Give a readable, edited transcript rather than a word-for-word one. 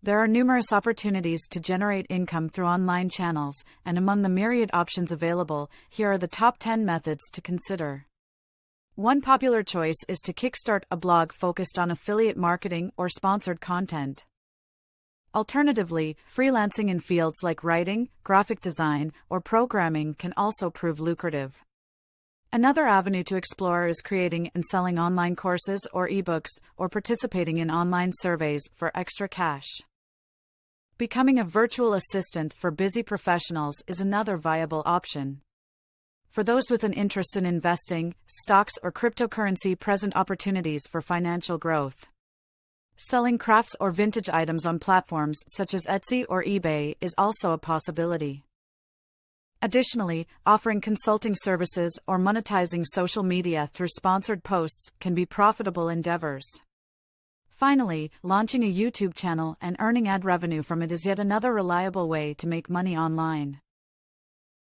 There are numerous opportunities to generate income through online channels, and among the myriad options available, here are the top 10 methods to consider. One popular choice is to kickstart a blog focused on affiliate marketing or sponsored content. Alternatively, freelancing in fields like writing, graphic design, or programming can also prove lucrative. Another avenue to explore is creating and selling online courses or ebooks, or participating in online surveys for extra cash. Becoming a virtual assistant for busy professionals is another viable option. For those with an interest in investing, stocks or cryptocurrency present opportunities for financial growth. Selling crafts or vintage items on platforms such as Etsy or eBay is also a possibility. Additionally, offering consulting services or monetizing social media through sponsored posts can be profitable endeavors. Finally, launching a YouTube channel and earning ad revenue from it is yet another reliable way to make money online.